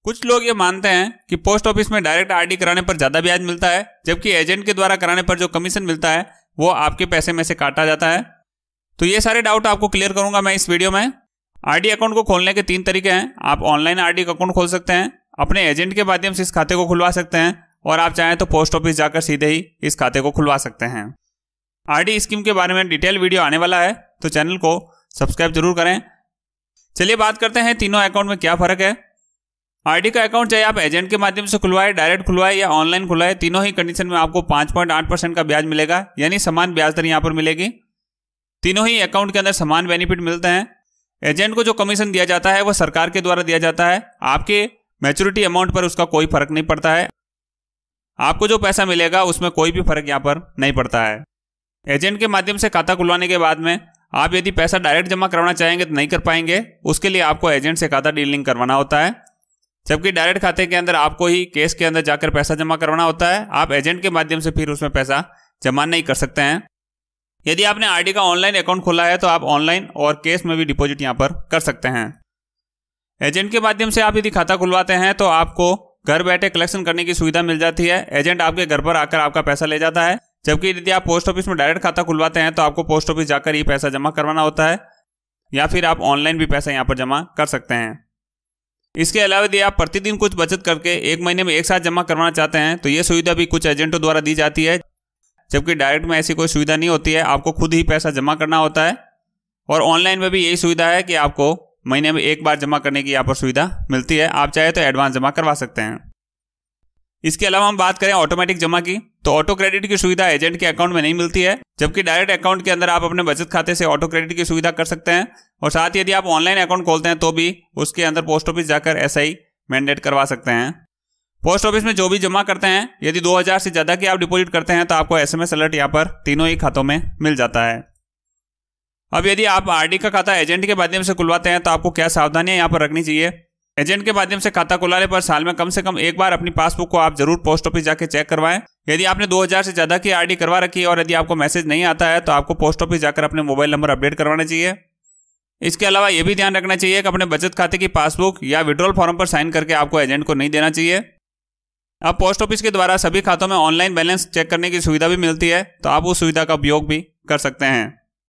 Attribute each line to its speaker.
Speaker 1: कुछ लोग ये मानते हैं कि पोस्ट ऑफिस में डायरेक्ट आरडी कराने पर ज़्यादा ब्याज मिलता है, जबकि एजेंट के द्वारा कराने पर जो कमीशन मिलता है वो आपके पैसे में से काटा जाता है। तो ये सारे डाउट आपको क्लियर करूंगा मैं इस वीडियो में। आरडी अकाउंट को खोलने के 3 तरीके हैं। आप ऑनलाइन आरडी अकाउंट खोल सकते हैं, अपने एजेंट के माध्यम से इस खाते को खुलवा सकते हैं, और आप चाहें तो पोस्ट ऑफिस जाकर सीधे ही इस खाते को खुलवा सकते हैं। आरडी स्कीम के बारे में डिटेल वीडियो आने वाला है, तो चैनल को सब्सक्राइब जरूर करें। चलिए बात करते हैं तीनों अकाउंट में क्या फर्क है। आरडी का अकाउंट चाहे आप एजेंट के माध्यम से खुलवाए, डायरेक्ट खुलवाए या ऑनलाइन खुलवाए, तीनों ही कंडीशन में आपको 5.8% का ब्याज मिलेगा, यानी समान ब्याज दर यहां पर मिलेगी। तीनों ही अकाउंट के अंदर समान बेनिफिट मिलते हैं। एजेंट को जो कमीशन दिया जाता है वो सरकार के द्वारा दिया जाता है, आपके मैच्योरिटी अमाउंट पर उसका कोई फर्क नहीं पड़ता है। आपको जो पैसा मिलेगा उसमें कोई भी फर्क यहाँ पर नहीं पड़ता है। एजेंट के माध्यम से खाता खुलवाने के बाद में आप यदि पैसा डायरेक्ट जमा करवाना चाहेंगे तो नहीं कर पाएंगे, उसके लिए आपको एजेंट से खाता डीलिंग करवाना होता है। जबकि डायरेक्ट खाते के अंदर आपको ही केस के अंदर जाकर पैसा जमा करवाना होता है, आप एजेंट के माध्यम से फिर उसमें पैसा जमा नहीं कर सकते हैं। यदि आपने आरडी का ऑनलाइन अकाउंट खोला है तो आप ऑनलाइन और केस में भी डिपॉजिट यहाँ पर कर सकते हैं। एजेंट के माध्यम से आप यदि खाता खुलवाते हैं तो आपको घर बैठे कलेक्शन करने की सुविधा मिल जाती है। एजेंट आपके घर पर आकर आपका पैसा ले जाता है, जबकि यदि आप पोस्ट ऑफिस में डायरेक्ट खाता खुलवाते हैं तो आपको पोस्ट ऑफिस जाकर ही पैसा जमा करवाना होता है, या फिर आप ऑनलाइन भी पैसा यहाँ पर जमा कर सकते हैं। इसके अलावा यदि आप प्रतिदिन कुछ बचत करके 1 महीने में एक साथ जमा करवाना चाहते हैं तो ये सुविधा भी कुछ एजेंटों द्वारा दी जाती है, जबकि डायरेक्ट में ऐसी कोई सुविधा नहीं होती है, आपको खुद ही पैसा जमा करना होता है। और ऑनलाइन में भी यही सुविधा है कि आपको महीने में एक बार जमा करने की यहाँ पर सुविधा मिलती है, आप चाहे तो एडवांस जमा करवा सकते हैं। इसके अलावा हम बात करें ऑटोमेटिक जमा की, तो ऑटो क्रेडिट की सुविधा एजेंट के अकाउंट में नहीं मिलती है, जबकि डायरेक्ट अकाउंट के अंदर आप अपने बचत खाते से ऑटो क्रेडिट की सुविधा कर सकते हैं। और साथ ही यदि आप ऑनलाइन अकाउंट खोलते हैं तो भी उसके अंदर पोस्ट ऑफिस जाकर एसआई मैंडेट करवा सकते हैं। पोस्ट ऑफिस में जो भी जमा करते हैं, यदि 2000 से ज़्यादा की आप डिपॉजिट करते हैं तो आपको SMS अलर्ट यहाँ पर तीनों ही खातों में मिल जाता है। अब यदि आप आरडी का खाता एजेंट के माध्यम से खुलवाते हैं तो आपको क्या सावधानियां यहाँ पर रखनी चाहिए। एजेंट के माध्यम से खाता खुलाने पर साल में कम से कम एक बार अपनी पासबुक को आप जरूर पोस्ट ऑफिस जाकर चेक करवाएं। यदि आपने 2000 से ज़्यादा की आरडी करवा रखी है और यदि आपको मैसेज नहीं आता है तो आपको पोस्ट ऑफिस जाकर अपने मोबाइल नंबर अपडेट करवाना चाहिए। इसके अलावा यह भी ध्यान रखना चाहिए कि अपने बचत खाते की पासबुक या विड्रॉल फॉर्म पर साइन करके आपको एजेंट को नहीं देना चाहिए। अब पोस्ट ऑफिस के द्वारा सभी खातों में ऑनलाइन बैलेंस चेक करने की सुविधा भी मिलती है, तो आप उस सुविधा का उपयोग भी कर सकते हैं।